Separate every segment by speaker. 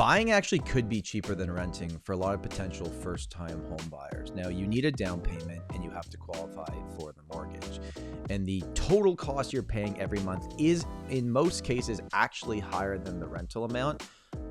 Speaker 1: Buying actually could be cheaper than renting for a lot of potential first-time home buyers. Now, you need a down payment and you have to qualify for the mortgage. And the total cost you're paying every month is, in most cases, actually higher than the rental amount.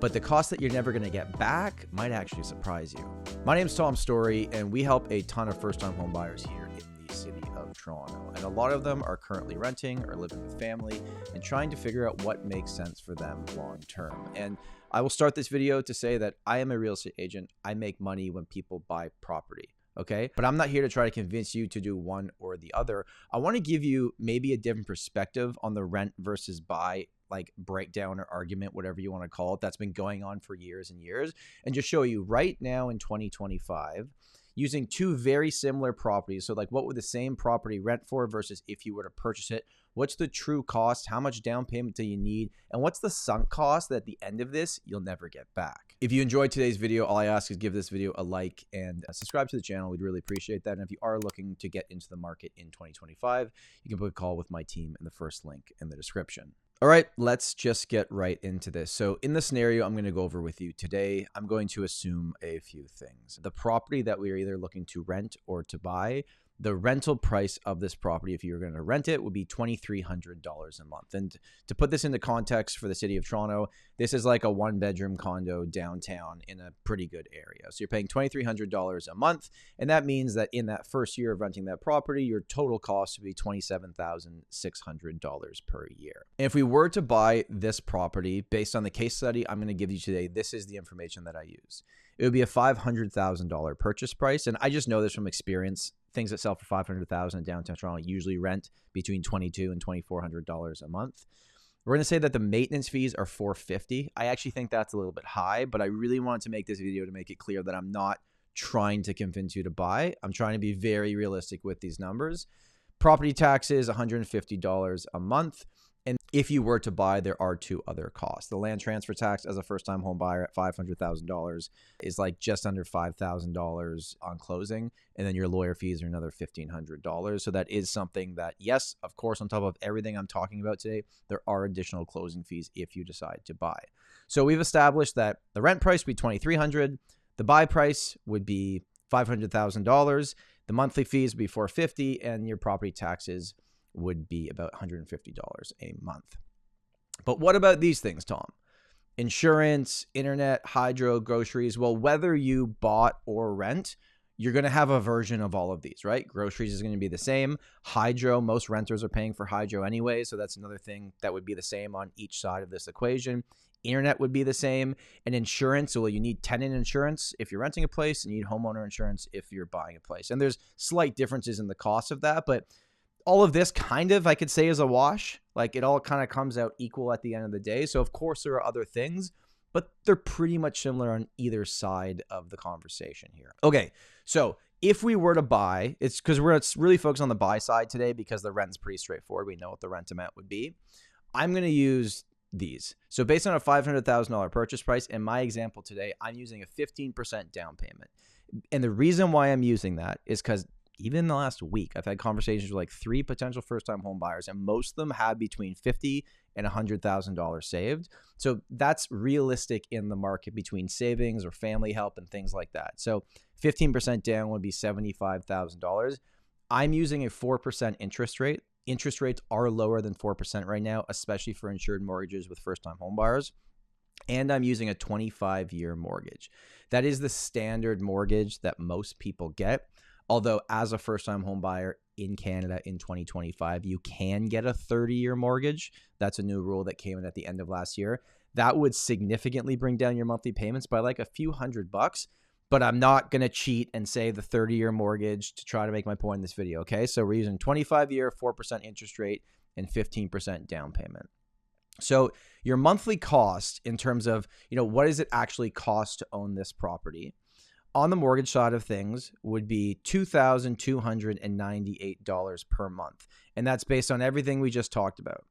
Speaker 1: But the cost that you're never going to get back might actually surprise you. My name's Tom Storey, and we help a ton of first-time home buyers here in the city of Toronto. And a lot of them are currently renting or living with family and trying to figure out what makes sense for them long-term. And I will start this video to say that I am a real estate agent. I make money when people buy property. Okay, but I'm not here to try to convince you to do one or the other. I want to give you maybe a different perspective on the rent versus buy, like breakdown or argument, whatever you want to call it, that's been going on for years and years, and just show you right now in 2025, using two very similar properties. So like, what would the same property rent for versus if you were to purchase it? What's the true cost? How much down payment do you need? And what's the sunk cost that at the end of this, you'll never get back? If you enjoyed today's video, all I ask is give this video a like and subscribe to the channel. We'd really appreciate that. And if you are looking to get into the market in 2025, you can book a call with my team in the first link in the description. All right, let's just get right into this. So in the scenario I'm going to go over with you today, I'm going to assume a few things. The property that we are either looking to rent or to buy, the rental price of this property, if you were going to rent it, would be $2,300 a month. And to put this into context for the city of Toronto, this is like a one-bedroom condo downtown in a pretty good area. So you're paying $2,300 a month, and that means that in that first year of renting that property, your total cost would be $27,600 per year. And if we were to buy this property, based on the case study I'm going to give you today, this is the information that I use. It would be a $500,000 purchase price, and I just know this from experience. Things that sell for $500,000 in downtown Toronto usually rent between $2,200 and $2,400 a month. We're going to say that the maintenance fees are $450. I actually think that's a little bit high, but I really wanted to make this video to make it clear that I'm not trying to convince you to buy. I'm trying to be very realistic with these numbers. Property taxes, $150 a month. And if you were to buy, there are two other costs. The land transfer tax as a first-time home buyer at $500,000 is like just under $5,000 on closing. And then your lawyer fees are another $1,500. So that is something that, yes, of course, on top of everything I'm talking about today, there are additional closing fees if you decide to buy. So we've established that the rent price would be $2,300. The buy price would be $500,000. The monthly fees would be $450, and your property taxes would be about $150 a month. But what about these things, Tom? Insurance, internet, hydro, groceries. Well, whether you bought or rent, you're going to have a version of all of these, right? Groceries is going to be the same. Hydro, most renters are paying for hydro anyway, so that's another thing that would be the same on each side of this equation. Internet would be the same. And insurance, well, you need tenant insurance if you're renting a place, and you need homeowner insurance if you're buying a place. And there's slight differences in the cost of that, but all of this kind of, I could say, is a wash. Like, it all kind of comes out equal at the end of the day. So of course there are other things, but they're pretty much similar on either side of the conversation here. Okay, so if we were to buy, it's because we're really focused on the buy side today because the rent's pretty straightforward. We know what the rent amount would be. I'm going to use these. So based on a $500,000 purchase price, in my example today, I'm using a 15% down payment. And the reason why I'm using that is because even in the last week, I've had conversations with like 3 potential first-time home buyers, and most of them had between $50,000 and $100,000 saved. So that's realistic in the market between savings or family help and things like that. So 15% down would be $75,000. I'm using a 4% interest rate. Interest rates are lower than 4% right now, especially for insured mortgages with first-time home buyers. And I'm using a 25-year mortgage. That is the standard mortgage that most people get. Although as a first-time home buyer in Canada in 2025, you can get a 30-year mortgage. That's a new rule that came in at the end of last year. That would significantly bring down your monthly payments by like a few $100. But I'm not going to cheat and say the 30-year mortgage to try to make my point in this video, okay? So we're using 25-year, 4% interest rate, and 15% down payment. So your monthly cost in terms of, what does it actually cost to own this property? On the mortgage side of things would be $2,298 per month. And that's based on everything we just talked about.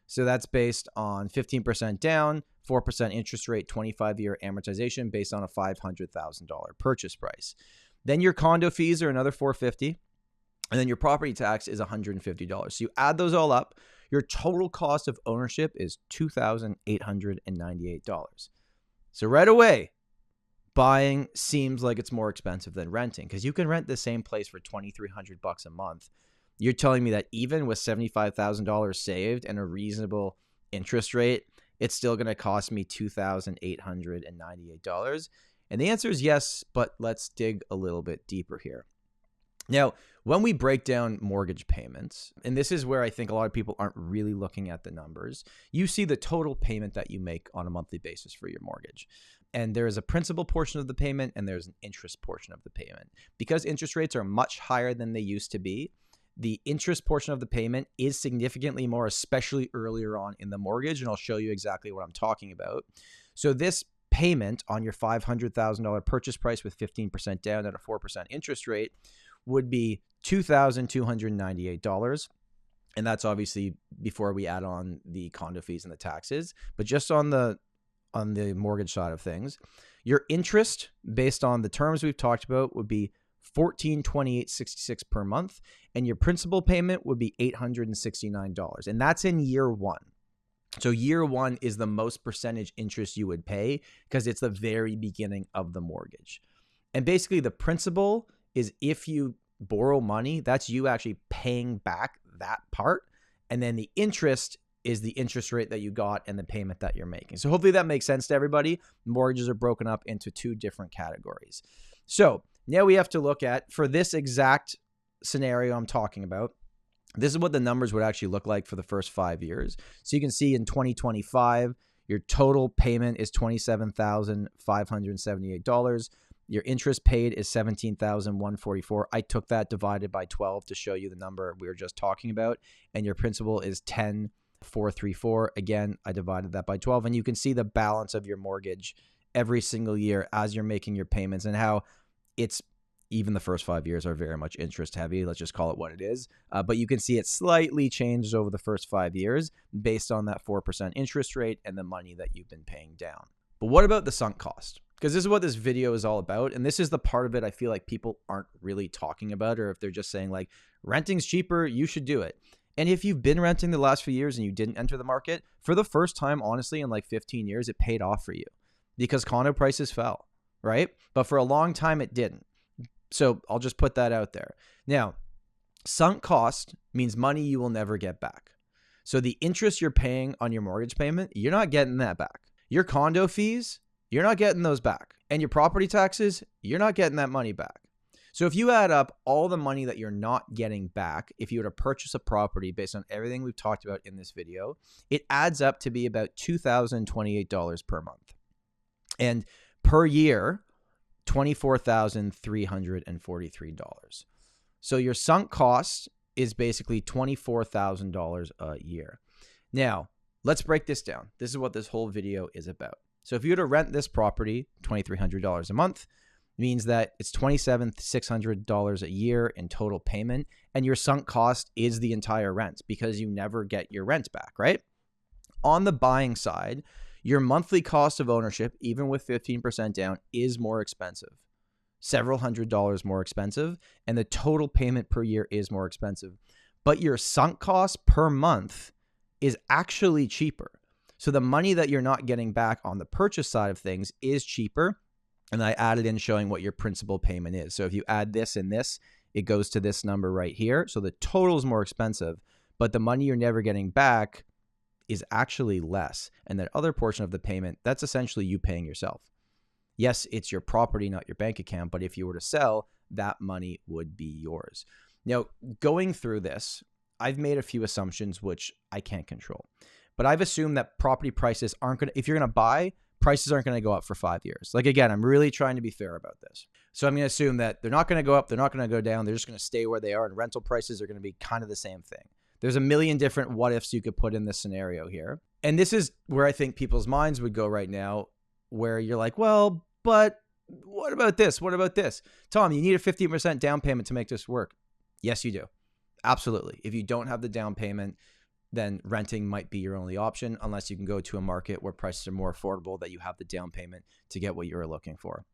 Speaker 1: So that's based on 15% down, 4% interest rate, 25-year amortization based on a $500,000 purchase price. Then your condo fees are another $450. And then your property tax is $150. So you add those all up, your total cost of ownership is $2,898. So right away, buying seems like it's more expensive than renting, because you can rent the same place for $2,300 a month. You're telling me that even with $75,000 saved and a reasonable interest rate, it's still going to cost me $2,898? And the answer is yes, but let's dig a little bit deeper here. Now, when we break down mortgage payments, and this is where I think a lot of people aren't really looking at the numbers, you see the total payment that you make on a monthly basis for your mortgage. And there is a principal portion of the payment and there's an interest portion of the payment. Because interest rates are much higher than they used to be, the interest portion of the payment is significantly more, especially earlier on in the mortgage. And I'll show you exactly what I'm talking about. So this payment on your $500,000 purchase price with 15% down at a 4% interest rate would be $2,298. And that's obviously before we add on the condo fees and the taxes. But just on the mortgage side of things, your interest based on the terms we've talked about would be $1,428.66 per month, and your principal payment would be $869, and that's in year one. So year one is the most percentage interest you would pay because it's the very beginning of the mortgage. And basically the principal is if you borrow money, that's you actually paying back that part, and then the interest is the interest rate that you got and the payment that you're making. So hopefully that makes sense to everybody. Mortgages are broken up into two different categories. So now we have to look at, for this exact scenario I'm talking about, this is what the numbers would actually look like for the first 5 years. So you can see in 2025, your total payment is $27,578. Your interest paid is $17,144. I took that divided by 12 to show you the number we were just talking about. And your principal is $10,434. Again, I divided that by 12. And you can see the balance of your mortgage every single year as you're making your payments, and how it's, even the first 5 years are very much interest heavy. Let's just call it what it is. But you can see it slightly changes over the first 5 years based on that 4% interest rate and the money that you've been paying down. But what about the sunk cost? Because this is what this video is all about. And this is the part of it I feel like people aren't really talking about, or if they're just saying like, renting's cheaper, you should do it. And if you've been renting the last few years and you didn't enter the market, for the first time, honestly, in like 15 years, it paid off for you because condo prices fell, right? But for a long time, it didn't. So I'll just put that out there. Now, sunk cost means money you will never get back. So the interest you're paying on your mortgage payment, you're not getting that back. Your condo fees, you're not getting those back. And your property taxes, you're not getting that money back. So if you add up all the money that you're not getting back, if you were to purchase a property based on everything we've talked about in this video, it adds up to be about $2,028 per month. And per year, $24,343. So your sunk cost is basically $24,000 a year. Now, let's break this down. This is what this whole video is about. So if you were to rent this property, $2,300 a month, means that it's $27,600 a year in total payment, and your sunk cost is the entire rent because you never get your rent back, right? On the buying side, your monthly cost of ownership, even with 15% down, is more expensive, several $100s more expensive, and the total payment per year is more expensive. But your sunk cost per month is actually cheaper. So the money that you're not getting back on the purchase side of things is cheaper. And I added in showing what your principal payment is. So if you add this and this, it goes to this number right here. So the total is more expensive, but the money you're never getting back is actually less. And that other portion of the payment, that's essentially you paying yourself. Yes, it's your property, not your bank account, but if you were to sell, that money would be yours. Now, going through this, I've made a few assumptions which I can't control. But I've assumed that property prices aren't going to, if you're going to buy, prices aren't going to go up for 5 years. Like, again, I'm really trying to be fair about this. So I'm going to assume that they're not going to go up, they're not going to go down, they're just going to stay where they are, and rental prices are going to be kind of the same thing. There's a million different what ifs you could put in this scenario here. And this is where I think people's minds would go right now, where you're like, well, but what about this? What about this? Tom, you need a 15% down payment to make this work. Yes, you do. Absolutely. If you don't have the down payment, then renting might be your only option, unless you can go to a market where prices are more affordable, that you have the down payment to get what you're looking for.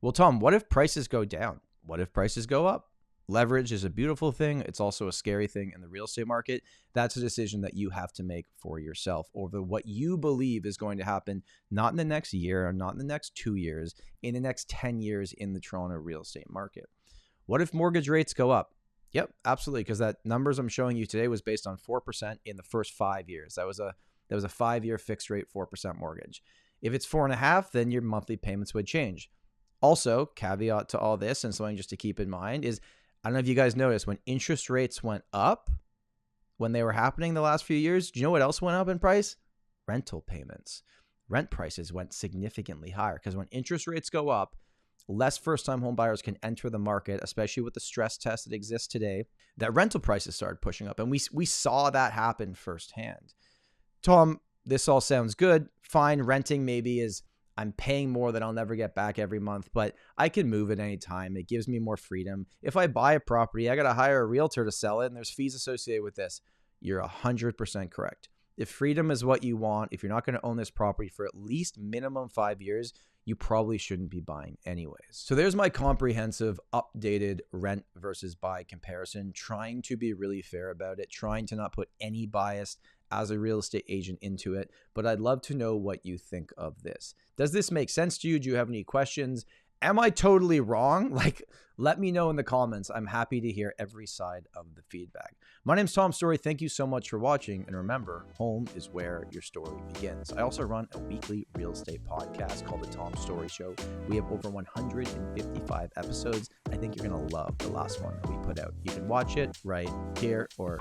Speaker 1: Well, Tom, what if prices go down? What if prices go up? Leverage is a beautiful thing. It's also a scary thing in the real estate market. That's a decision that you have to make for yourself over what you believe is going to happen, not in the next year, or not in the next 2 years, in the next 10 years in the Toronto real estate market. What if mortgage rates go up? Yep, absolutely. Because that numbers I'm showing you today was based on 4% in the first 5 years. That was a 5-year fixed rate 4% mortgage. If it's 4.5, then your monthly payments would change. Also, caveat to all this, and something just to keep in mind is, I don't know if you guys noticed, when interest rates went up, when they were happening the last few years, do you know what else went up in price? Rental payments. Rent prices went significantly higher because when interest rates go up, less first-time home buyers can enter the market, especially with the stress test that exists today, that rental prices started pushing up. And we saw that happen firsthand. Tom, this all sounds good. Fine, renting maybe is, I'm paying more than I'll never get back every month, but I can move at any time. It gives me more freedom. If I buy a property, I got to hire a realtor to sell it, and there's fees associated with this. You're 100% correct. If freedom is what you want, if you're not going to own this property for at least minimum 5 years, you probably shouldn't be buying anyways. So there's my comprehensive updated rent versus buy comparison, trying to be really fair about it, trying to not put any bias as a real estate agent into it, but I'd love to know what you think of this. Does this make sense to you? Do you have any questions? Am I totally wrong? Let me know in the comments. I'm happy to hear every side of the feedback. My name's Tom Storey. Thank you so much for watching. And remember, home is where your story begins. I also run a weekly real estate podcast called The Tom Storey Show. We have over 155 episodes. I think you're going to love the last one that we put out. You can watch it right here or